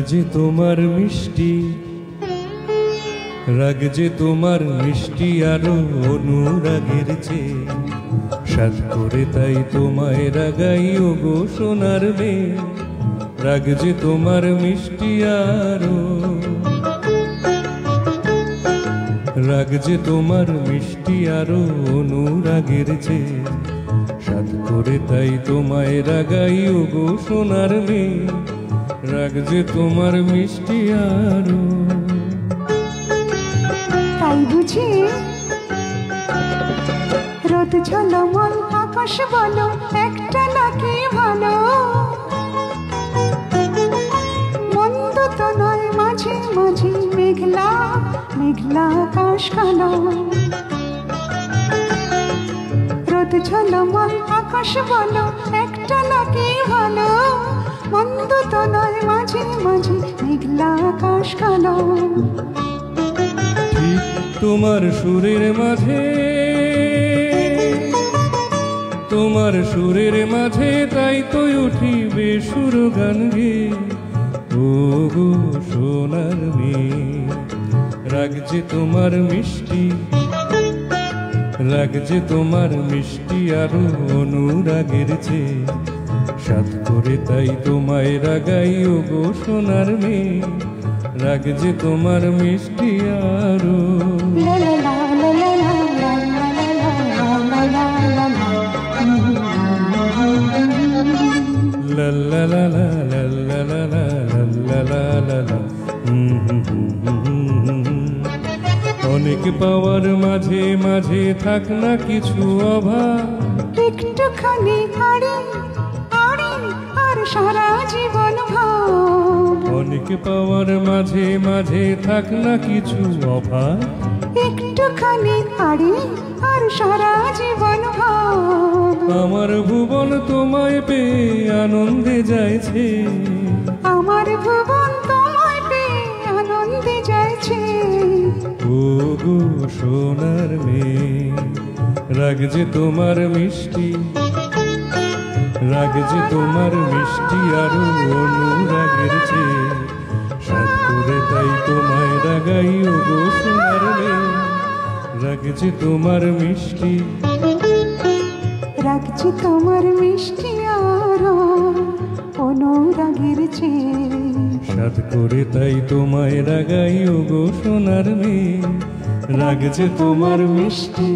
যে তোমার মিষ্টি, রাগ যে তোমার মিষ্টি আরো অনুরাগের চেয়ে, সাত করে তাই তোমায় রাগাই ও গো সোনার মেয়ে। রাগ যে তোমার মিষ্টি আরো, রাগ যে তোমার মিষ্টি আরো অনুরাগের চেয়ে, সাত করে তাই তোমায় রাগাই ও গো সোনার মেয়ে। রাগ যে তোমার মিষ্টি আরো। তাই বুঝি রোদ ঝলমল আকাশ বলো একটা নাকি ভালো, মন্দ তো নয় মাঝে মাঝে মেঘলা মেঘলা আকাশ কালো। রোদ ঝলমল আকাশ বলো একটা নাকি ভালো, মন্দ তো নয় মাঝে মাঝে মেঘলা আকাশ কালো। ঠিক তোমার সুরের মাঝে, তোমার সুরের মাঝে তাই তো উঠি বেসুর গান গে। ও গো সোনার মেয়ে, রাগ যে তোমার মিষ্টি, রাগ যে তোমার মিষ্টি আরো অনুরাগের চেয়ে, সাত করে তাই তোমায় রাগাই ও গো সোনার মেয়ে। রাগ যে তোমার মিষ্টি আরো। লা লা লা লা লা লা লা লা লা লা লা। অনেক পাওয়ার মাঝে মাঝে থাক না কিছু অভাব, একটুখানি আড়ি আড়ি আর সারা জীবন ভাব। অনেক পাওয়ার মাঝে মাঝে থাক না কিছু অভাব, একটুখানি আড়ি আর সারা জীবন ভাব। আমার ভুবন তোমায় পেয়ে আনন্দে যাইছে, আমার ভুবন তোমায় পেয়ে আনন্দে যাইছে। ও গো সোনার মেয়ে, রাগ যে তোমার মিষ্টি, রাগ যে তোমার মিষ্টি আরো অনুরাগের চেয়ে, সাত করে তাই তোমায় রাগাই ও গো সোনার মেয়ে। রাগ যে তোমার মিষ্টি, রাগ যে তোমার মিষ্টি আরো অনুরাগের চেয়ে, সাত করে তাই তোমায় রাগাই ও গো সোনার মেয়ে। রাগ যে তোমার মিষ্টি।